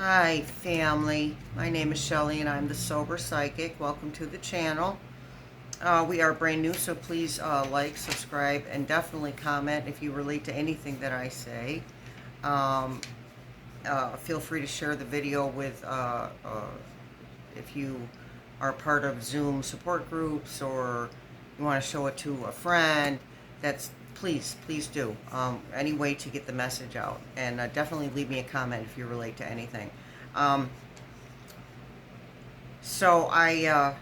Hi, family. My name is Shelly and I'm the Sober Psychic. Welcome to the channel. We are brand new, so please like, subscribe, and definitely comment if you relate to anything that I say. Um, Feel free to share the video with if you are part of Zoom support groups or you want to show it to a friend. That's please do. Any way to get the message out, and definitely leave me a comment if you relate to anything. Um, So I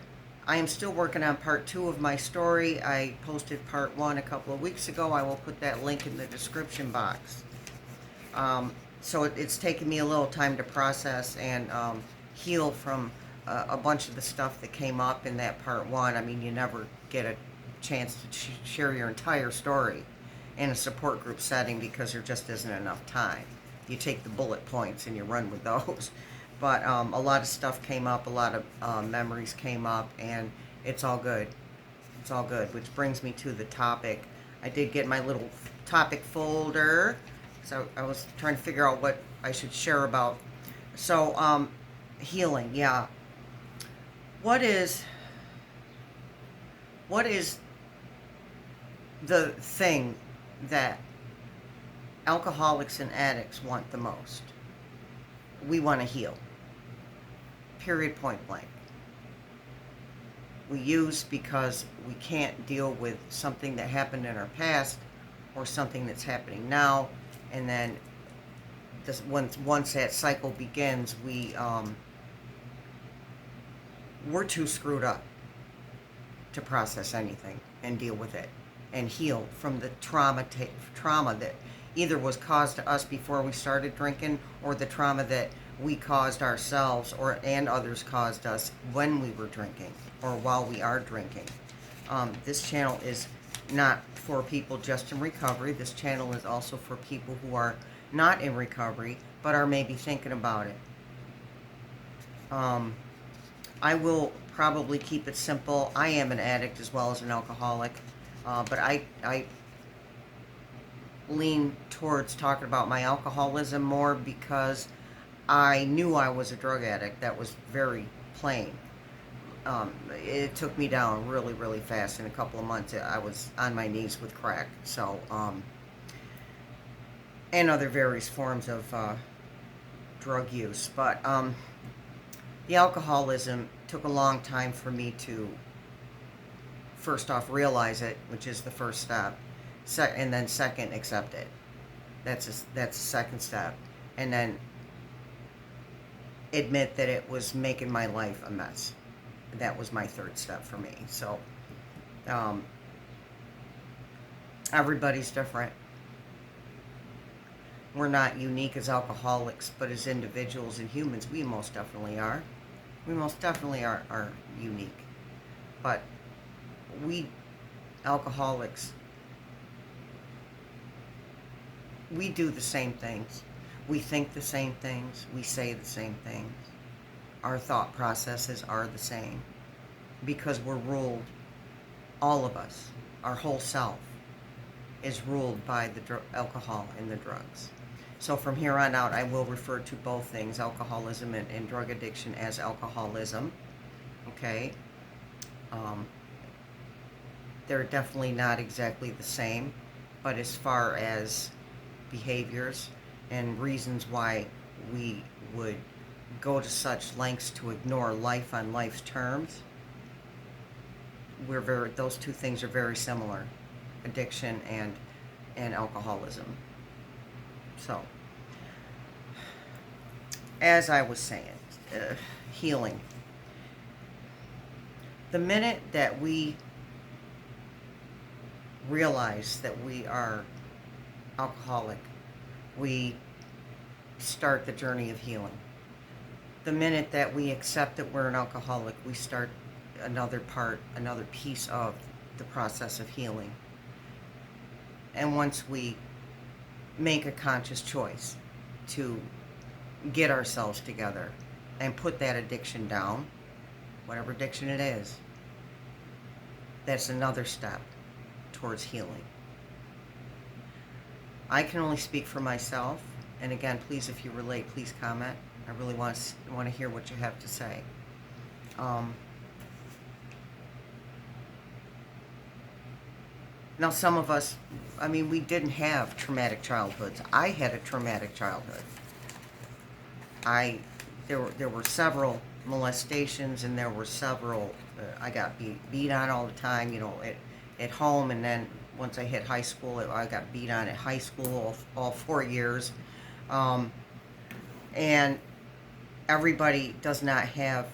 am still working on part two of my story. I posted part one a couple of weeks ago. I will put that link in the description box. So it's taken me a little time to process and heal from a bunch of the stuff that came up in that part one. I mean, you never get a chance to share your entire story in a support group setting because there just isn't enough time. You take the bullet points and you run with those. But a lot of stuff came up, a lot of memories came up, and it's all good. It's all good, which brings me to the topic. I did get my little topic folder, so I was trying to figure out what I should share about. So, healing, yeah. What is what is the thing that alcoholics and addicts want the most? We want to heal. Period, point blank. We use because we can't deal with something that happened in our past or something that's happening now, and then once that cycle begins, we're too screwed up to process anything and deal with it and heal from the trauma that either was caused to us before we started drinking, or the trauma that we caused ourselves or and others caused us when we were drinking or while we are drinking. This channel is not for people just in recovery. This channel is also for people who are not in recovery but are maybe thinking about it. Um, I will probably keep it simple. I am an addict as well as an alcoholic, but I lean towards talking about my alcoholism more because I knew I was a drug addict. That was very plain. It took me down really, really fast. In a couple of months, I was on my knees with crack. And other various forms of drug use. But the alcoholism took a long time for me to first off realize it, which is the first step, and then second, accept it. That's the second step, and then admit that it was making my life a mess. That was my third step for me. So um, everybody's different. We're not unique as alcoholics, but as individuals and humans, we most definitely are. We most definitely are unique. But we alcoholics, we do the same things. We think the same things. We say the same things. Our thought processes are the same because we're ruled, all of us, our whole self is ruled by the alcohol and the drugs. So from here on out, I will refer to both things, alcoholism and drug addiction, as alcoholism. Okay? Um, they're definitely not exactly the same, but as far as behaviors and reasons why we would go to such lengths to ignore life on life's terms, those two things are very similar, addiction and alcoholism. So, as I was saying, healing. The minute that we realize that we are alcoholic, we start the journey of healing. The minute that we accept that we're an alcoholic, we start another piece of the process of healing. And once we make a conscious choice to get ourselves together and put that addiction down, whatever addiction it is, that's another step towards healing. I can only speak for myself, and again, please, if you relate, please comment. I really want to hear what you have to say. Um, Now, some of us, I mean, we didn't have traumatic childhoods. I had a traumatic childhood. I there were several molestations, and there were several. I got beat on all the time. At home, and then once I hit high school, I got beat on at high school all 4 years. Um, and everybody does not have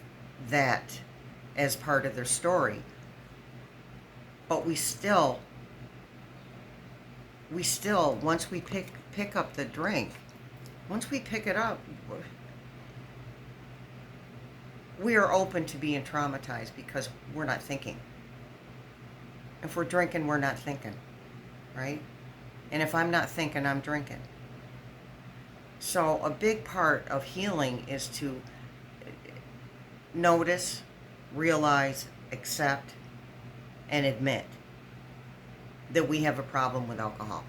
that as part of their story. But we still once we pick up the drink, once we pick it up, we are open to being traumatized because we're not thinking. If we're drinking, we're not thinking, right? And if I'm not thinking, I'm drinking. So a big part of healing is to notice, realize, accept, and admit that we have a problem with alcohol.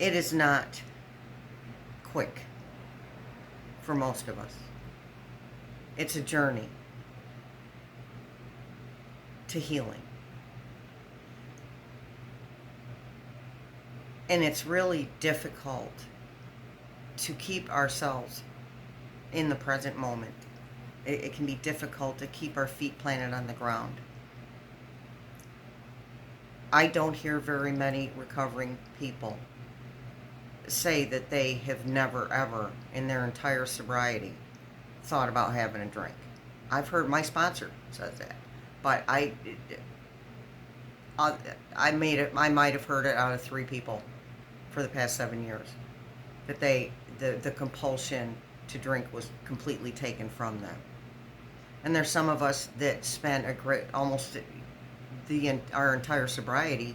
It is not quick for most of us. It's a journey to healing. And it's really difficult to keep ourselves in the present moment. It can be difficult to keep our feet planted on the ground. I don't hear very many recovering people say that they have never, ever, in their entire sobriety, thought about having a drink. I've heard my sponsor says that, but I might have heard it out of 3 people for the past 7 years, that the compulsion to drink was completely taken from them. And there's some of us that spent almost our entire sobriety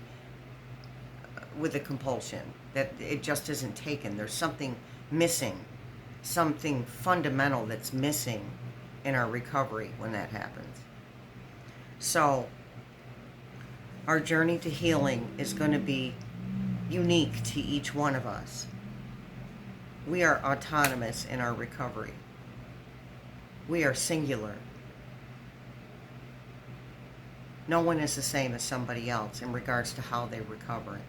with a compulsion, that it just isn't taken. There's something missing, something fundamental that's missing in our recovery when that happens. So our journey to healing is going to be unique to each one of us. We are autonomous in our recovery. We are singular. No one is the same as somebody else in regards to how they recover.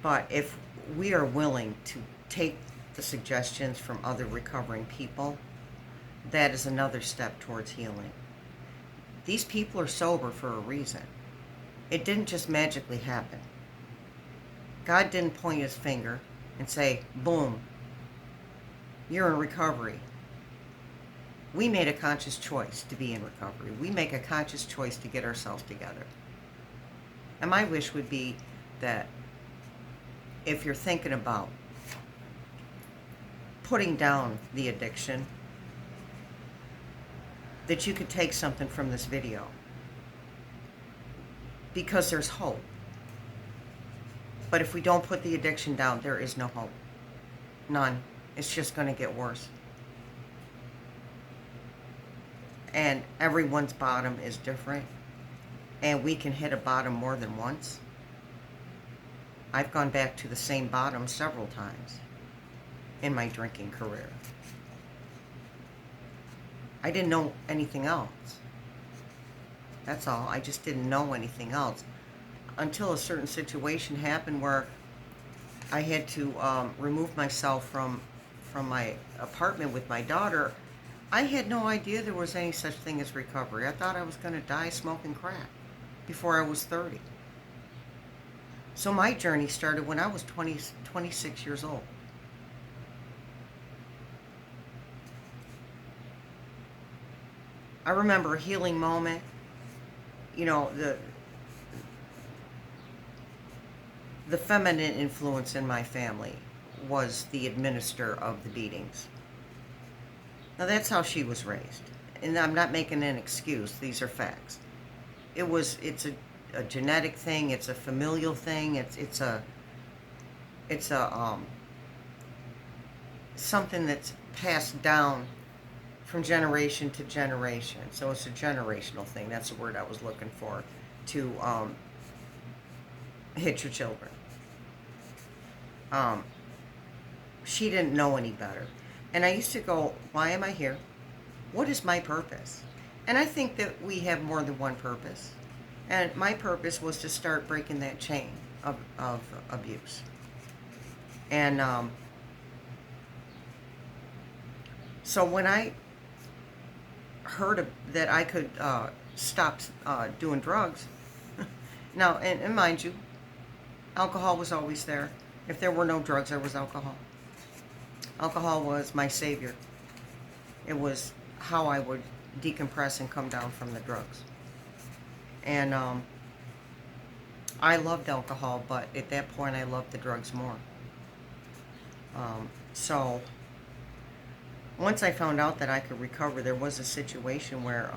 But if we are willing to take the suggestions from other recovering people, that is another step towards healing. These people are sober for a reason. It didn't just magically happen. God didn't point his finger and say, boom, you're in recovery. We made a conscious choice to be in recovery. We make a conscious choice to get ourselves together. And my wish would be that if you're thinking about putting down the addiction, that you could take something from this video. Because there's hope. But if we don't put the addiction down, there is no hope. None. It's just going to get worse. And everyone's bottom is different. And we can hit a bottom more than once. I've gone back to the same bottom several times in my drinking career. I didn't know anything else. That's all. I just didn't know anything else. Until a certain situation happened where I had to remove myself from my apartment with my daughter. I had no idea there was any such thing as recovery. I thought I was going to die smoking crack before I was 30. So my journey started when I was 26 years old. I remember a healing moment. The feminine influence in my family was the administrator of the beatings. Now that's how she was raised. And I'm not making an excuse. These are facts. It's a genetic thing. It's a familial thing. It's something that's passed down from generation to generation. So it's a generational thing. That's the word I was looking for, to hit your children. Um, she didn't know any better. And I used to go, why am I here? What is my purpose? And I think that we have more than one purpose. And my purpose was to start breaking that chain of abuse. And so when I heard that I could stop doing drugs, now, and mind you, alcohol was always there. If there were no drugs, there was alcohol. Alcohol was my savior. It was how I would decompress and come down from the drugs. And I loved alcohol, but at that point I loved the drugs more. So once I found out that I could recover, there was a situation where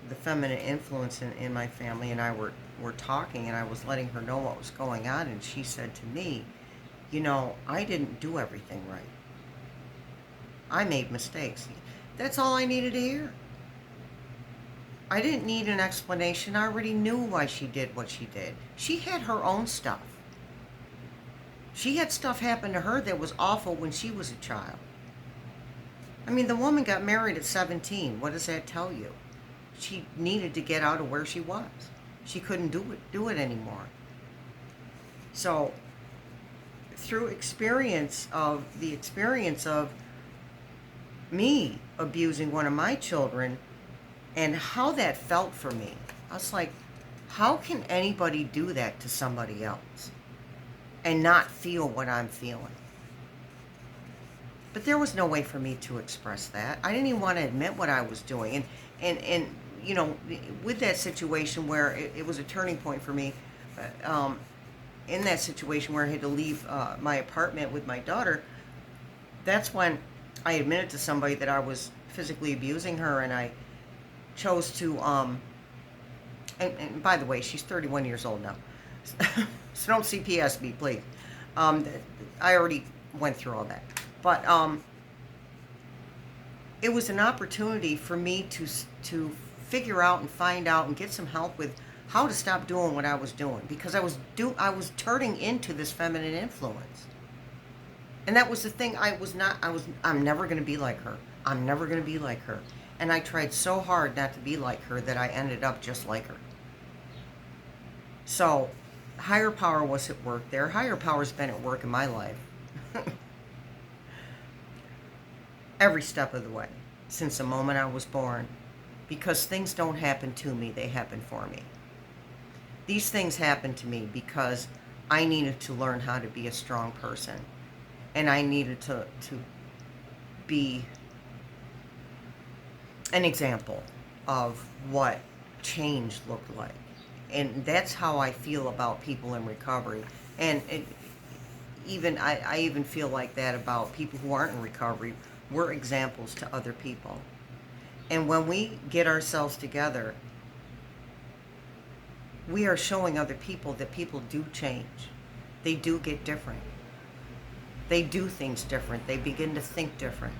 the feminine influence in my family and I were talking, and I was letting her know what was going on, and she said to me, you know, I didn't do everything right. I made mistakes. That's all I needed to hear. I didn't need an explanation. I already knew why she did what she did. She had her own stuff. She had stuff happen to her that was awful when she was a child. I mean, the woman got married at 17. What does that tell you? She needed to get out of where she was. She couldn't do it anymore. So, through the experience of me abusing one of my children and how that felt for me, I was like, how can anybody do that to somebody else and not feel what I'm feeling? But there was no way for me to express that. I didn't even want to admit what I was doing. And you know, with that situation where it was a turning point for me, in that situation where I had to leave my apartment with my daughter, that's when I admitted to somebody that I was physically abusing her, and I chose to, and by the way, she's 31 years old now, so don't CPS me, please. I already went through all that. But it was an opportunity for me to figure out and find out and get some help with how to stop doing what I was doing, because I was turning into this feminine influence. And that was the thing. I'm never going to be like her. I'm never going to be like her. And I tried so hard not to be like her that I ended up just like her. So, higher power was at work there. Higher power's been at work in my life. Every step of the way, since the moment I was born. Because things don't happen to me, they happen for me. These things happened to me because I needed to learn how to be a strong person. And I needed to be an example of what change looked like. And that's how I feel about people in recovery. And I even feel like that about people who aren't in recovery. We're examples to other people. And when we get ourselves together, we are showing other people that people do change. They do get different. They do things different. They begin to think different.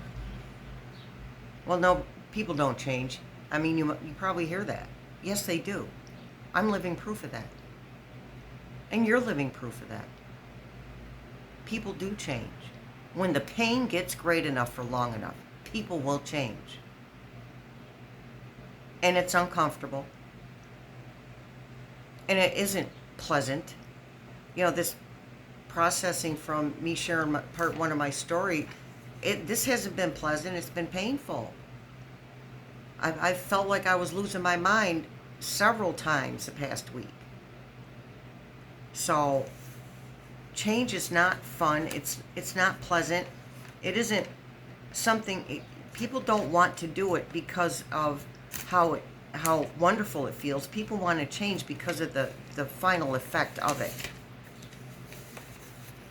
Well, no, people don't change. I mean, you probably hear that. Yes, they do. I'm living proof of that. And you're living proof of that. People do change. When the pain gets great enough for long enough, people will change. And it's uncomfortable. And it isn't pleasant. You know, this processing from me sharing part one of my story, this hasn't been pleasant. It's been painful. I felt like I was losing my mind several times the past week. So change is not fun. It's not pleasant. It isn't something, people don't want to do it because of how wonderful it feels. People want to change because of the final effect of it.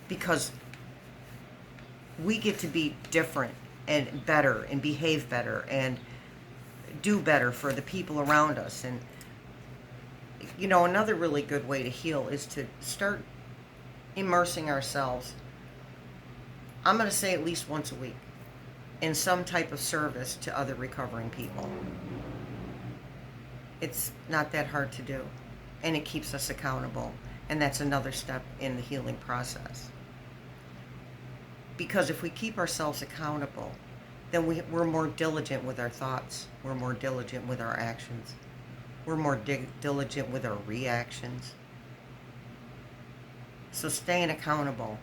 Because we get to be different and better and behave better and do better for the people around us. And you know, another really good way to heal is to start immersing ourselves, I'm going to say at least once a week, in some type of service to other recovering people. It's not that hard to do, and it keeps us accountable. And that's another step in the healing process. Because if we keep ourselves accountable, then we're more diligent with our thoughts. We're more diligent with our actions. We're more diligent with our reactions. So staying accountable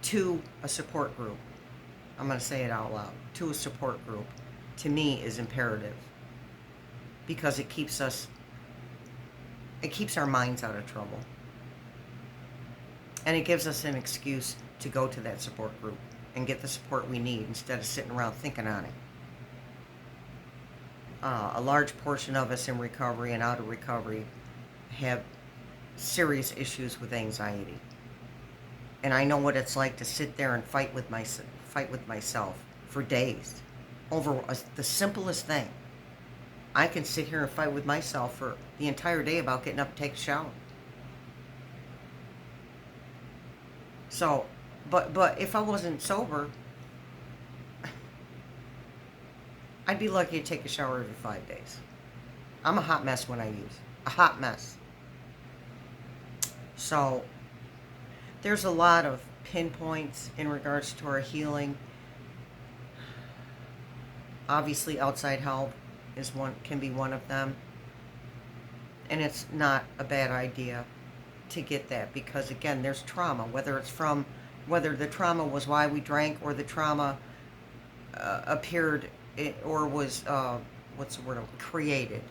to a support group, I'm going to say it out loud, to a support group, to me is imperative. Because it keeps our minds out of trouble. And it gives us an excuse to go to that support group and get the support we need instead of sitting around thinking on it. A large portion of us in recovery and out of recovery have serious issues with anxiety. And I know what it's like to sit there and fight with myself for days over the simplest thing. I can sit here and fight with myself for the entire day about getting up to take a shower. So, but if I wasn't sober, I'd be lucky to take a shower every 5 days. I'm a hot mess when I use. A hot mess. So, there's a lot of pinpoints in regards to our healing. Obviously, outside help can be one of them. And it's not a bad idea to get that because, again, there's trauma, whether the trauma was why we drank or the trauma appeared or was, created,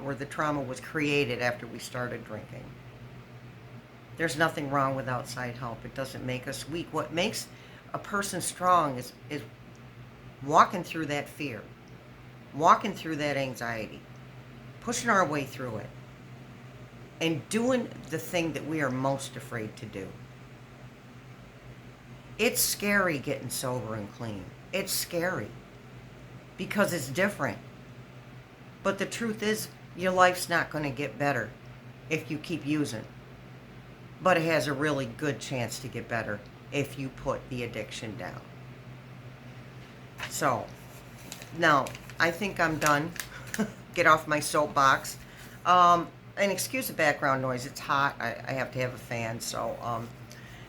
or the trauma was created after we started drinking. There's nothing wrong with outside help. It doesn't make us weak. What makes a person strong is walking through that fear, walking through that anxiety, pushing our way through it, and doing the thing that we are most afraid to do. It's scary getting sober and clean. It's scary because it's different. But the truth is, your life's not going to get better if you keep using. But it has a really good chance to get better if you put the addiction down. So, now, I think I'm done. Get off my soapbox. And excuse the background noise. It's hot. I have to have a fan. So,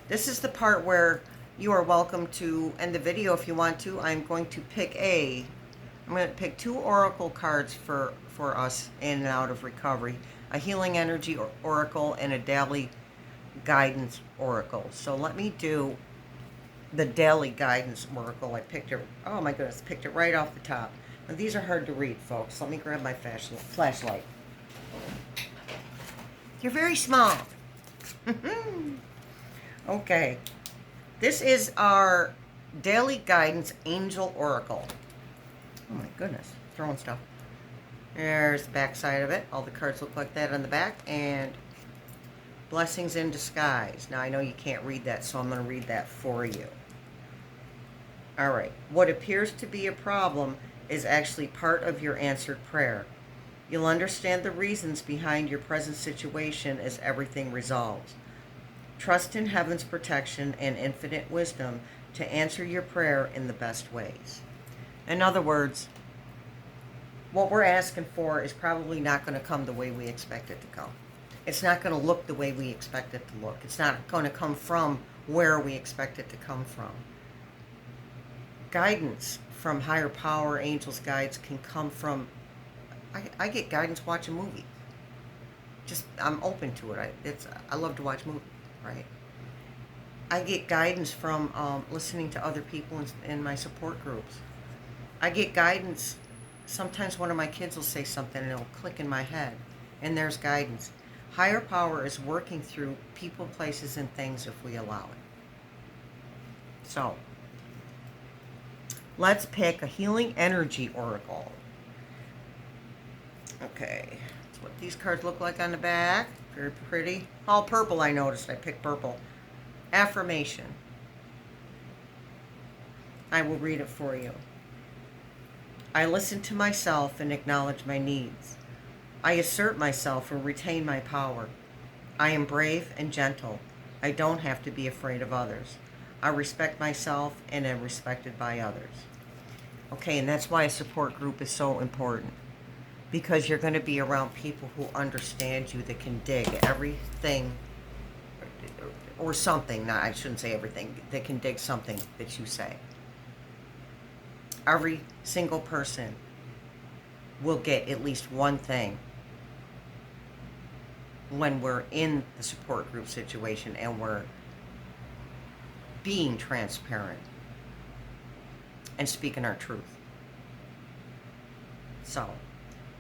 this is the part where you are welcome to end the video if you want to. I'm going to pick 2 oracle cards for us in and out of recovery. A healing energy oracle and a daily guidance oracle. So let me do the daily guidance oracle. I picked it, oh my goodness, picked it right off the top. Now these are hard to read, folks. Let me grab my flashlight. You're very small. Okay. This is our daily guidance angel oracle. Oh my goodness, throwing stuff. There's the back side of it. All the cards look like that on the back. And blessings in disguise. Now I know you can't read that, so I'm going to read that for you. All right. What appears to be a problem is actually part of your answered prayer. You'll understand the reasons behind your present situation as everything resolves. Trust in heaven's protection and infinite wisdom to answer your prayer in the best ways. In other words, what we're asking for is probably not going to come the way we expect it to come. It's not going to look the way we expect it to look. It's not going to come from where we expect it to come from. Guidance from higher power, angels' guides can come from... I get guidance watching movies. I'm open to it. I love to watch movies, right? I get guidance from listening to other people in my support groups. I get guidance. Sometimes one of my kids will say something and it'll click in my head. And there's guidance. Higher power is working through people, places, and things if we allow it. So, let's pick a healing energy oracle. Okay, that's what these cards look like on the back. Very pretty. All purple, I noticed. I picked purple. Affirmation. I will read it for you. I listen to myself and acknowledge my needs. I assert myself and retain my power. I am brave and gentle. I don't have to be afraid of others. I respect myself and am respected by others. Okay, and that's why a support group is so important. because you're going to be around people who understand you, that can dig everything or something. Not, I shouldn't say everything. That can dig something that you say. Every single person will get at least one thing when we're in the support group situation and we're being transparent and speaking our truth. So,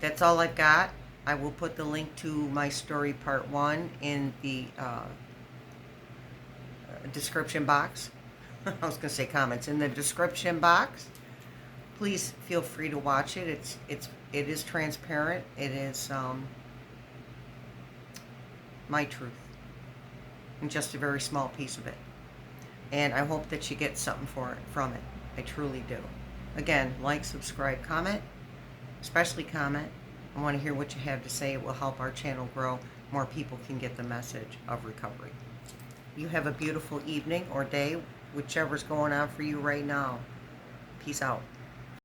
that's all I've got. I will put the link to my story part 1 in the description box. I was going to say comments in the description box. Please feel free to watch it. It is transparent. It is my truth, and just a very small piece of it. And I hope that you get something from it. I truly do. Again, like, subscribe, comment, especially comment. I want to hear what you have to say. It will help our channel grow. More people can get the message of recovery. You have a beautiful evening or day, whichever's going on for you right now. Peace out.